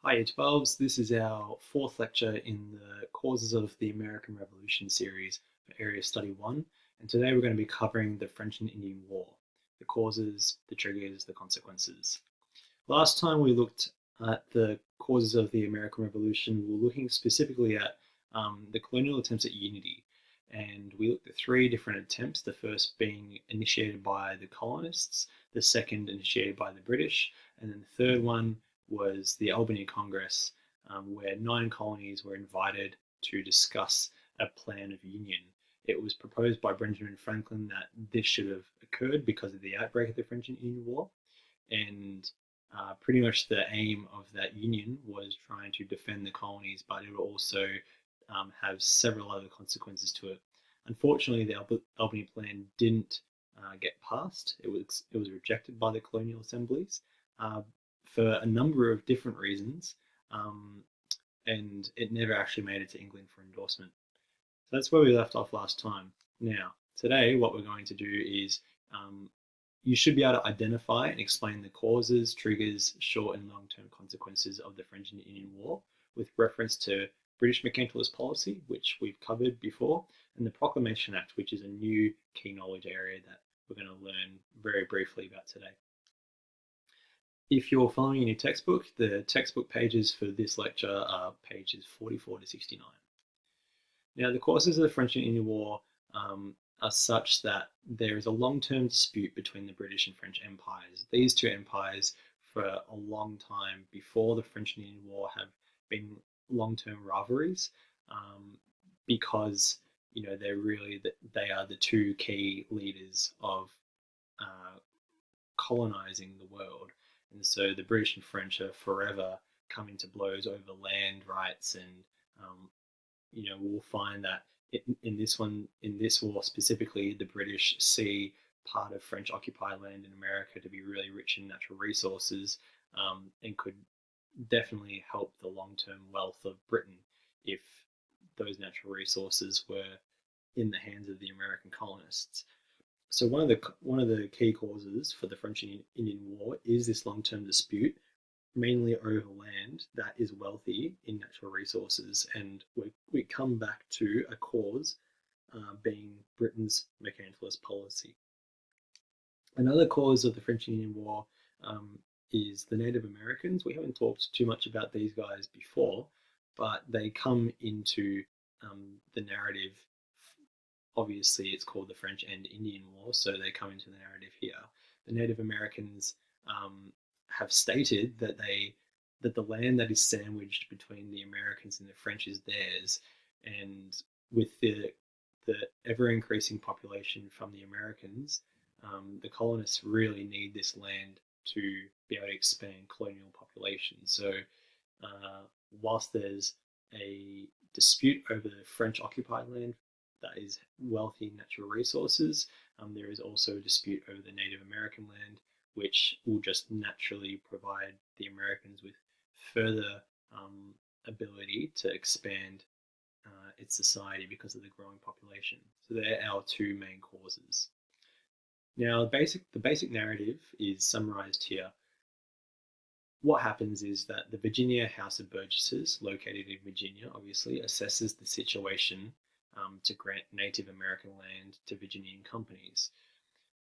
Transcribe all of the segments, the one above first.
Hi, Year 12s. This is our fourth lecture in the Causes of the American Revolution series for Area Study 1. And today we're going to be covering the French and Indian War, the causes, the triggers, the consequences. Last time we looked at the causes of the American Revolution, we were looking specifically at the colonial attempts at unity. And we looked at three different attempts, the first being initiated by the colonists, the second initiated by the British, and then the third one was the Albany Congress, where 9 colonies were invited to discuss a plan of union. It was proposed by Benjamin Franklin that this should have occurred because of the outbreak of the French and Indian War, and pretty much the aim of that union was trying to defend the colonies, but it would also have several other consequences to it. Unfortunately, the Albany Plan didn't get passed. It was rejected by the colonial assemblies for a number of different reasons, um, and it never actually made it to England for endorsement. So that's where we left off last time. Now, today, what we're going to do is you should be able to identify and explain the causes, triggers, short and long-term consequences of the French and Indian War with reference to British mercantilist policy, which we've covered before, and the Proclamation Act, which is a new key knowledge area that we're going to learn very briefly about today. If you're following in your textbook, the textbook pages for this lecture are pages 44 to 69. Now, the causes of the French and Indian War are such that there is a long-term dispute between the British and French empires. These two empires, for a long time before the French and Indian War, have been long-term rivalries because they are the two key leaders of colonizing the world, and so the British and French are forever coming to blows over land rights, and we'll find that in this war specifically, the British see part of French occupied land in America to be really rich in natural resources, and could definitely help the long-term wealth of Britain if those natural resources were in the hands of the American colonists. So one of the key causes for the French and Indian War is this long-term dispute, mainly over land that is wealthy in natural resources, and we come back to a cause being Britain's mercantilist policy. Another cause of the French and Indian War is the Native Americans. We haven't talked too much about these guys before, but they come into the narrative. Obviously, it's called the French and Indian War, so they come into the narrative here. The Native Americans have stated that the land that is sandwiched between the Americans and the French is theirs, and with the ever increasing population from the Americans, the colonists really need this land to be able to expand colonial population. So, whilst there's a dispute over the French occupied land that is wealthy in natural resources, there is also a dispute over the Native American land, which will just naturally provide the Americans with further ability to expand its society because of the growing population. So they're our two main causes. Now, the basic narrative is summarized here. What happens is that the Virginia House of Burgesses, located in Virginia, obviously, assesses the situation to grant Native American land to Virginian companies.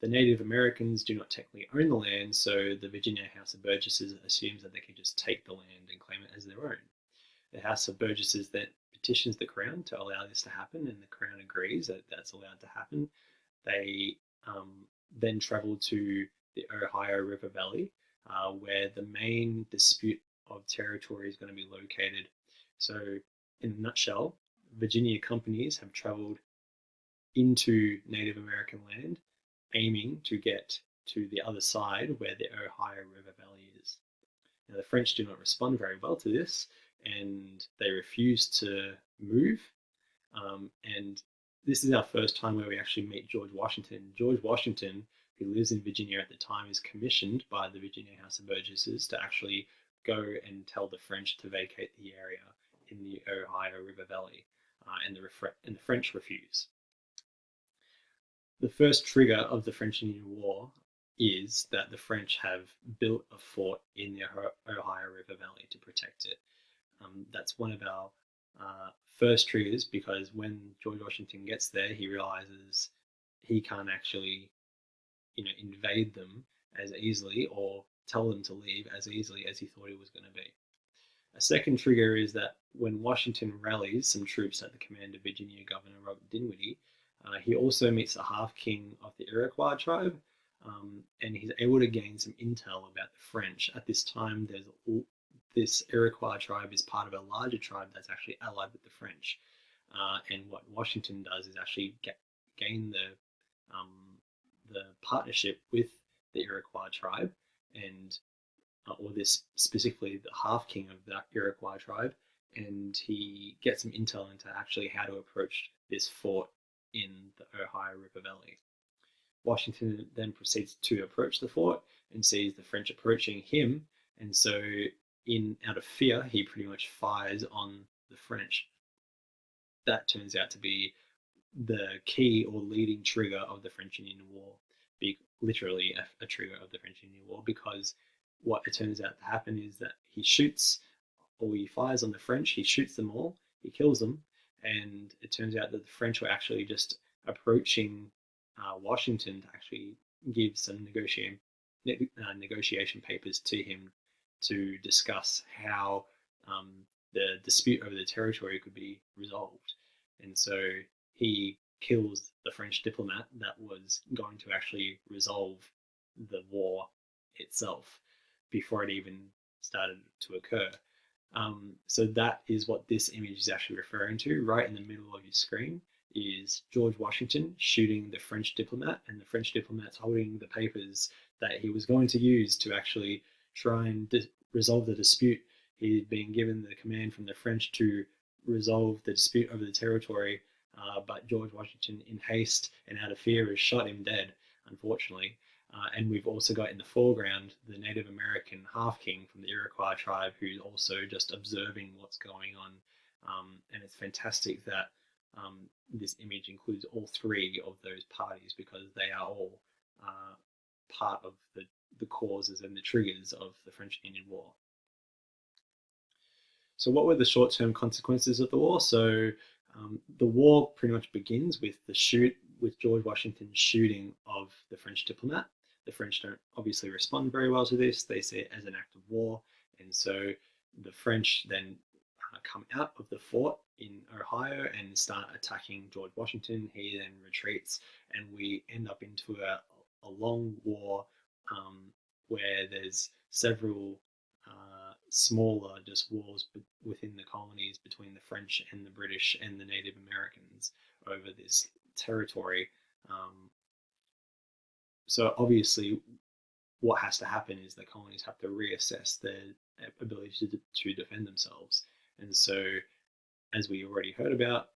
The Native Americans do not technically own the land, so the Virginia House of Burgesses assumes that they can just take the land and claim it as their own. The House of Burgesses then petitions the Crown to allow this to happen, and the Crown agrees that that's allowed to happen. They then travel to the Ohio River Valley, where the main dispute of territory is going to be located. So, in a nutshell, Virginia companies have traveled into Native American land, aiming to get to the other side where the Ohio River Valley is. Now, the French do not respond very well to this, and they refuse to move. And this is our first time where we actually meet George Washington. George Washington, who lives in Virginia at the time, is commissioned by the Virginia House of Burgesses to actually go and tell the French to vacate the area in the Ohio River Valley, and the French refuse. The first trigger of the French and Indian War is that the French have built a fort in the Ohio River Valley to protect protect it. That's one of our first triggers, because when George Washington gets there, he realizes he can't actually, invade them as easily or tell them to leave as easily as he thought it was going to be. A second trigger is that when Washington rallies some troops at the command of Virginia Governor Robert Dinwiddie, he also meets the half king of the Iroquois tribe, and he's able to gain some intel about the French. At this time, this Iroquois tribe is part of a larger tribe that's actually allied with the French. And what Washington does is actually gain the partnership with the Iroquois tribe, and or this specifically the half king of that Iroquois tribe, and he gets some intel into actually how to approach this fort in the Ohio River Valley. Washington then proceeds to approach the fort and sees the French approaching him, and so out of fear, he pretty much fires on the French. That turns out to be the key or leading trigger of the French-Indian War, literally a trigger of the French-Indian War, because what it turns out to happen is that he fires on the French, he shoots them all, he kills them, and it turns out that the French were actually just approaching Washington to actually give some negotiation papers to him to discuss how the dispute over the territory could be resolved. And so he kills the French diplomat that was going to actually resolve the war itself before it even started to occur. So that is what this image is actually referring to. Right in the middle of your screen is George Washington shooting the French diplomat, and the French diplomat's holding the papers that he was going to use to actually try and resolve the dispute. He'd been given the command from the French to resolve the dispute over the territory, but George Washington, in haste and out of fear, has shot him dead, unfortunately. And we've also got in the foreground the Native American half king from the Iroquois tribe, who's also just observing what's going on. And it's fantastic that this image includes all three of those parties, because they are all part of the causes and the triggers of the French-Indian War. So what were the short-term consequences of the war? So the war pretty much begins with George Washington's shooting of the French diplomat. The French don't obviously respond very well to this. They see it as an act of war, and so the French then come out of the fort in Ohio and start attacking George Washington. He then retreats, and we end up into a long war where there's several smaller just wars within the colonies between the French and the British and the Native Americans over this territory. So obviously what has to happen is the colonies have to reassess their ability to defend themselves. And so, as we already heard about,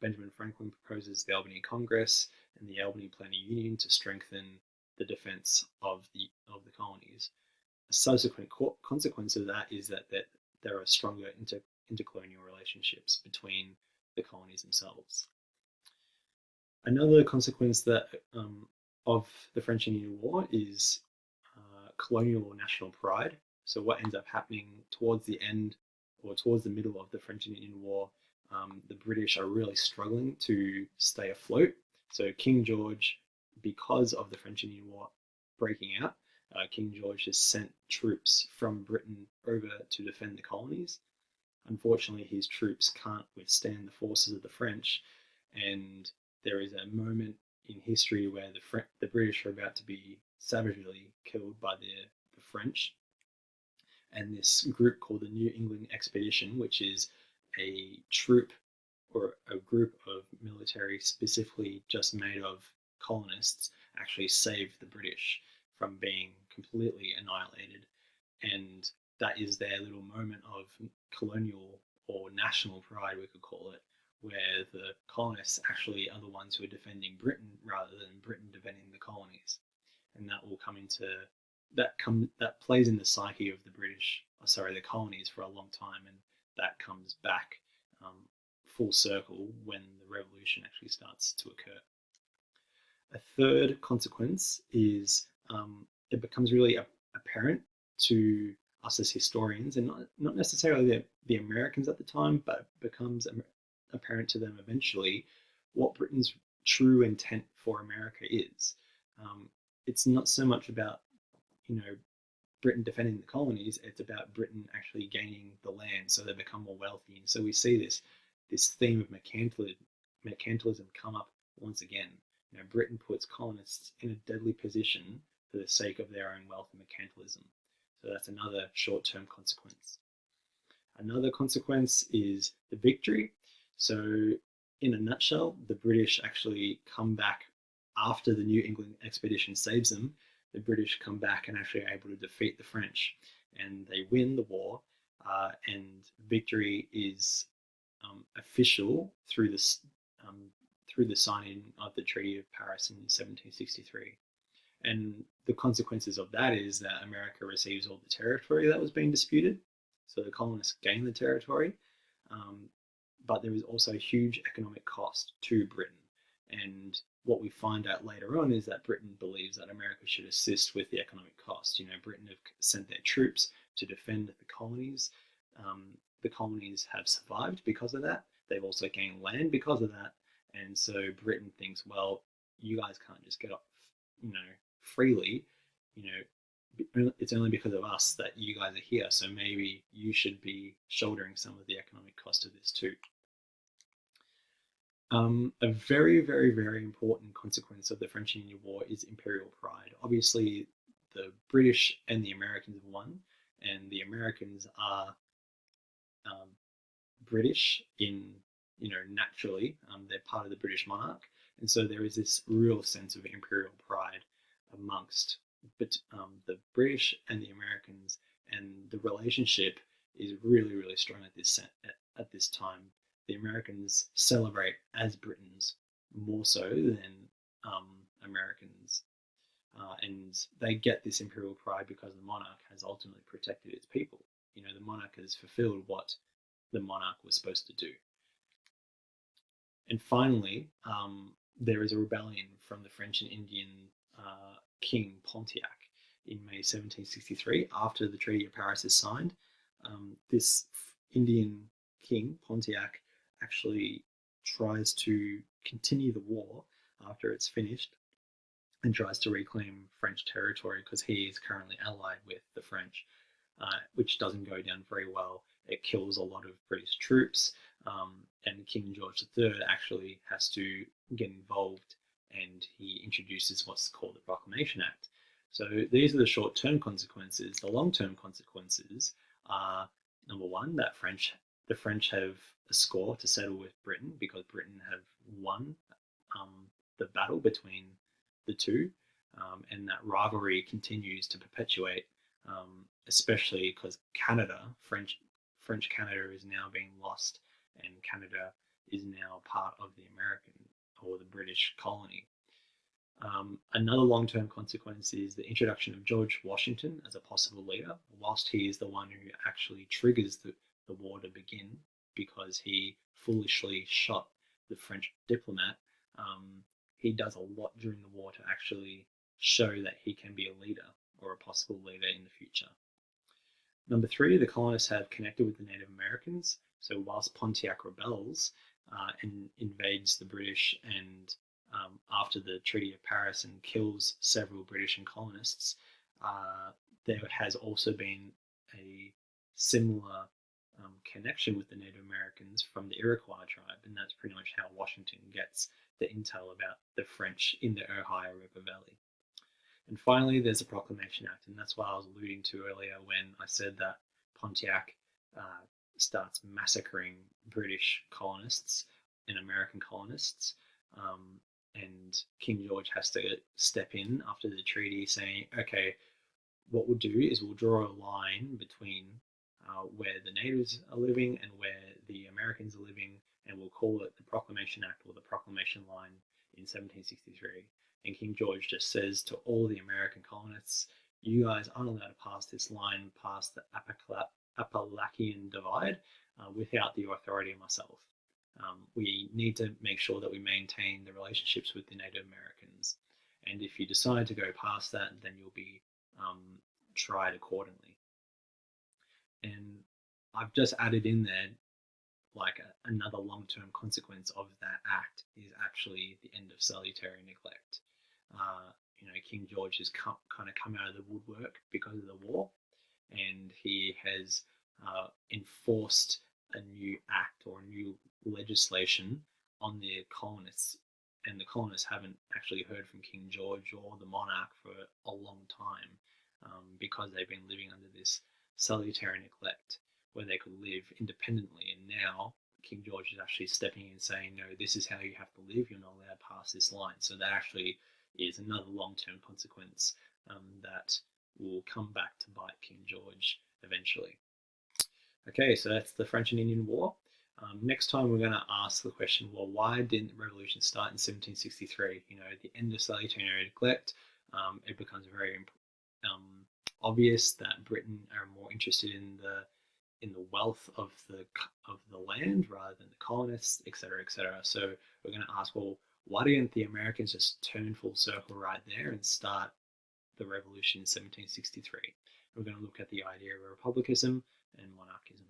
Benjamin Franklin proposes the Albany Congress and the Albany Plan of Union to strengthen the defense of the colonies. A subsequent consequence of that is that there are stronger intercolonial relationships between the colonies themselves. Another consequence of the French-Indian War is colonial or national pride. So what ends up happening towards the end or towards the middle of the French-Indian War, the British are really struggling to stay afloat. So King George, because of the French-Indian War breaking out, King George has sent troops from Britain over to defend the colonies. Unfortunately, his troops can't withstand the forces of the French, and there is a moment in history where the British are about to be savagely killed by the French. And this group called the New England Expedition, which is a troop or a group of military specifically just made of colonists, actually saved the British from being completely annihilated. And that is their little moment of colonial or national pride, we could call it, where the colonists actually are the ones who are defending Britain rather than Britain defending the colonies. And that will come into that plays in the psyche of the colonies for a long time, and that comes back full circle when the revolution actually starts to occur. A third consequence is it becomes really apparent to us as historians, and not necessarily the Americans at the time, but it becomes apparent to them eventually what Britain's true intent for America is. Um, it's not so much about, you know, Britain defending the colonies; it's about Britain actually gaining the land, so they become more wealthy. And so we see this theme of mercantilism come up once again. You know, Britain puts colonists in a deadly position for the sake of their own wealth and mercantilism. So that's another short-term consequence. Another consequence is the victory. So, in a nutshell, the British actually come back after the New England expedition saves them. The British come back and actually are able to defeat the French, and they win the war. And victory is official um, through the signing of the Treaty of Paris in 1763. And the consequences of that is that America receives all the territory that was being disputed. So the colonists gain the territory, um, but there is also a huge economic cost to Britain. And what we find out later on is that Britain believes that America should assist with the economic cost. You know, Britain have sent their troops to defend the colonies. The colonies have survived because of that. They've also gained land because of that. And so Britain thinks, well, you guys can't just get off, you know, freely. You know, it's only because of us that you guys are here. So maybe you should be shouldering some of the economic cost of this too. A very, very, very important consequence of the French Indian War is imperial pride. Obviously, the British and the Americans have won, and the Americans are British in, you know, naturally. They're part of the British monarch, and so there is this real sense of imperial pride amongst the British and the Americans, and the relationship is really, really strong at this time. The Americans celebrate as Britons more so than Americans, and they get this imperial pride because the monarch has ultimately protected its people. You know, the monarch has fulfilled what the monarch was supposed to do. And finally, there is a rebellion from the French and Indian king Pontiac in May 1763 after the Treaty of Paris is signed. This Indian king, Pontiac, actually tries to continue the war after it's finished and tries to reclaim French territory because he is currently allied with the French, which doesn't go down very well. It kills a lot of British troops, and King George III actually has to get involved, and he introduces what's called the Proclamation Act. So these are the short-term consequences. The long-term consequences are, number one, that the French have a score to settle with Britain because Britain have won the battle between the two, and that rivalry continues to perpetuate, especially because French Canada is now being lost, and Canada is now part of the American or the British colony. Another long-term consequence is the introduction of George Washington as a possible leader, whilst he is the one who actually triggers the war to begin because he foolishly shot the French diplomat. He does a lot during the war to actually show that he can be a leader or a possible leader in the future. Number three, the colonists have connected with the Native Americans. So whilst Pontiac rebels and invades the British, and after the Treaty of Paris and kills several British and colonists, there has also been a similar connection with the Native Americans from the Iroquois tribe, and that's pretty much how Washington gets the intel about the French in the Ohio River Valley. And finally, there's a Proclamation Act, and that's what I was alluding to earlier when I said that Pontiac starts massacring British colonists and American colonists, and King George has to step in after the treaty saying, okay, what we'll do is we'll draw a line between where the natives are living and where the Americans are living, and we'll call it the Proclamation Act or the Proclamation Line in 1763. And King George just says to all the American colonists, you guys aren't allowed to pass this line past the Appalachian Divide without the authority of myself. We need to make sure that we maintain the relationships with the Native Americans. And if you decide to go past that, then you'll be tried accordingly. I've just added in there like another long-term consequence of that act is actually the end of salutary neglect. King George has kind of come out of the woodwork because of the war, and he has enforced a new act or new legislation on the colonists. And the colonists haven't actually heard from King George or the monarch for a long time, because they've been living under this salutary neglect where they could live independently. And now King George is actually stepping in saying, no, this is how you have to live. You're not allowed past this line. So that actually is another long-term consequence that will come back to bite King George eventually. Okay, so that's the French and Indian War. Next time we're going to ask the question, well, why didn't the revolution start in 1763? The end of salutary neglect. It becomes very obvious that Britain are more interested in the wealth of the land rather than the colonists, etc., etc. So we're going to ask, well, why didn't the Americans just turn full circle right there and start the revolution in 1763? We're going to look at the idea of republicanism and monarchism.